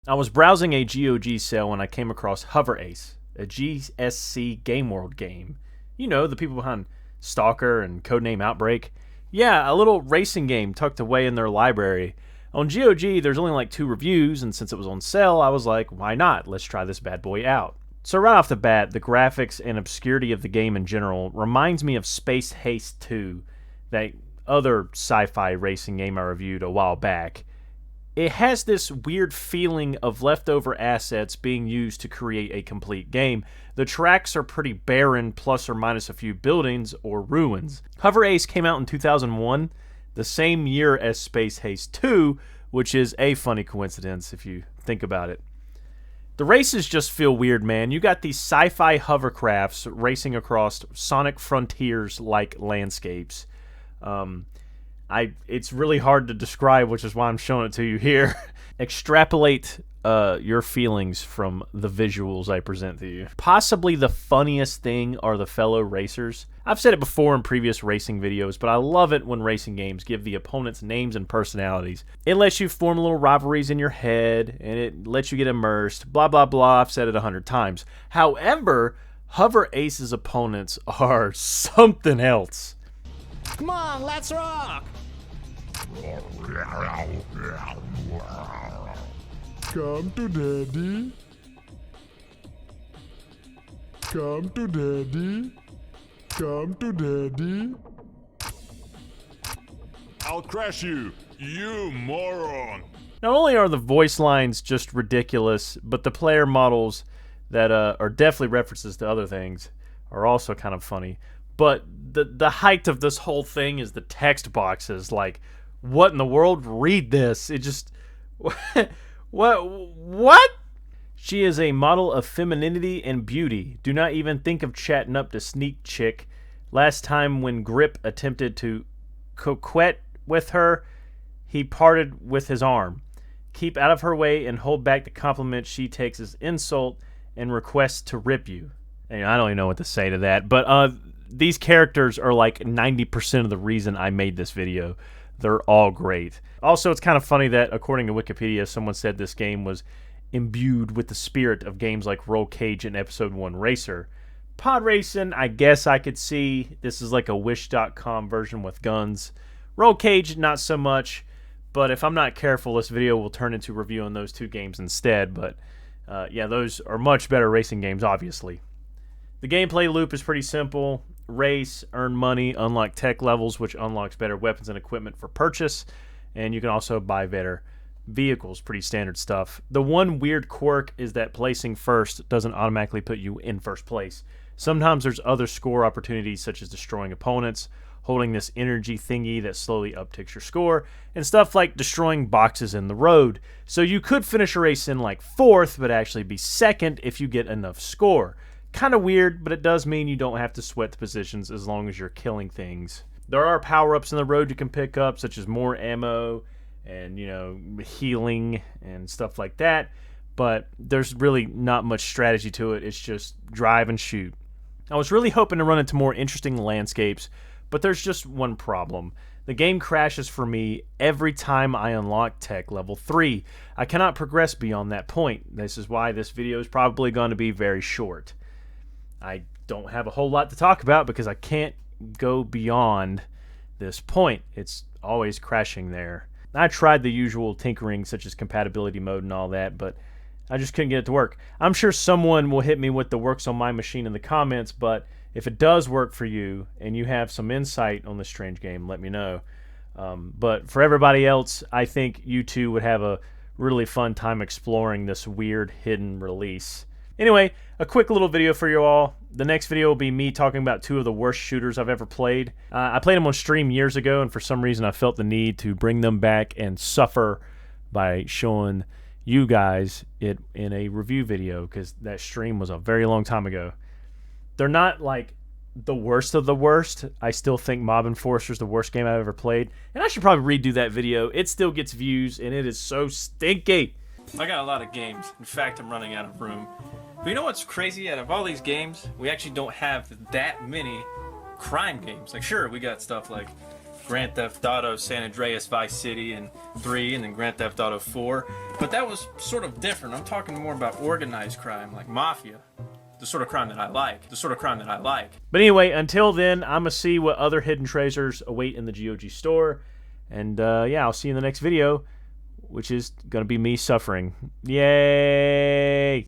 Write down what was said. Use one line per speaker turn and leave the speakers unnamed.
I was browsing a GOG sale when I came across Hover Ace, a GSC Game World game. You know, the people behind Stalker and Codename Outbreak. Yeah, a little racing game tucked away in their library. On GOG, there's only like 2 reviews, and since it was on sale, I was like, why not? Let's try this bad boy out. So right off the bat, the graphics and obscurity of the game in general reminds me of Space Haste 2, that other sci-fi racing game I reviewed a while back. It has this weird feeling of leftover assets being used to create a complete game. The tracks are pretty barren, plus or minus a few buildings or ruins. Hover Ace came out in 2001, the same year as Space Haste 2, which is a funny coincidence if you think about it. The races just feel weird, man. You got these sci-fi hovercrafts racing across Sonic Frontiers-like landscapes. It's really hard to describe, which is why I'm showing it to you here. Extrapolate your feelings from the visuals I present to you. Possibly the funniest thing are the fellow racers. I've said it before in previous racing videos, but I love it when racing games give the opponents names and personalities. It lets you form little rivalries in your head, and it lets you get immersed. Blah, blah, blah. I've said it 100 times. However, Hover Ace's opponents are something else.
Come on, let's rock!
Come to daddy. Come to daddy. Come to daddy.
I'll crash you, you moron!
Not only are the voice lines just ridiculous, but the player models that are definitely references to other things are also kind of funny. But the height of this whole thing is the text boxes. Like, what in the world? Read this. It just... What? She is a model of femininity and beauty. Do not even think of chatting up to Sneak Chick. Last time when Grip attempted to coquette with her, he parted with his arm. Keep out of her way and hold back the compliment she takes as insult and requests to rip you. And I don't even know what to say to that, but these characters are like 90% of the reason I made this video. They're all great. Also, it's kind of funny that, according to Wikipedia, someone said this game was imbued with the spirit of games like Roll Cage and Episode 1 Racer. Pod Racing, I guess I could see. This is like a Wish.com version with guns. Roll Cage, not so much. But if I'm not careful, this video will turn into reviewing those 2 games instead. But yeah, those are much better racing games, obviously. The gameplay loop is pretty simple. Race, earn money, unlock tech levels, which unlocks better weapons and equipment for purchase, and you can also buy better vehicles. Pretty standard stuff. The one weird quirk is that placing first doesn't automatically put you in first place. Sometimes there's other score opportunities, such as destroying opponents, holding this energy thingy that slowly upticks your score, and stuff like destroying boxes in the road. So you could finish a race in like 4th, but actually be 2nd if you get enough score. Kind of weird, but it does mean you don't have to sweat the positions as long as you're killing things. There are power-ups in the road you can pick up, such as more ammo and, you know, healing and stuff like that, but there's really not much strategy to it. It's just drive and shoot. I was really hoping to run into more interesting landscapes, but there's just one problem. The game crashes for me every time I unlock tech level 3. I cannot progress beyond that point. This is why this video is probably going to be very short. I don't have a whole lot to talk about because I can't go beyond this point. It's always crashing there. I tried the usual tinkering, such as compatibility mode and all that, but I just couldn't get it to work. I'm sure someone will hit me with the works on my machine in the comments, but if it does work for you and you have some insight on this strange game, let me know. But for everybody else, I think you two would have a really fun time exploring this weird hidden release. Anyway, a quick little video for you all. The next video will be me talking about 2 of the worst shooters I've ever played. I played them on stream years ago, and for some reason I felt the need to bring them back and suffer by showing you guys it in a review video, because that stream was a very long time ago. They're not like the worst of the worst. I still think Mob Enforcer is the worst game I've ever played, and I should probably redo that video. It still gets views, and it is so stinky. I got a lot of games. In fact, I'm running out of room. But you know what's crazy? Out of all these games, we actually don't have that many crime games. Like, sure, we got stuff like Grand Theft Auto San Andreas Vice City and 3, and then Grand Theft Auto 4. But that was sort of different. I'm talking more about organized crime, like mafia. The sort of crime that I like. The sort of crime that I like. But anyway, until then, I'm going to see what other hidden treasures await in the GOG store. And yeah, I'll see you in the next video, which is going to be me suffering. Yay!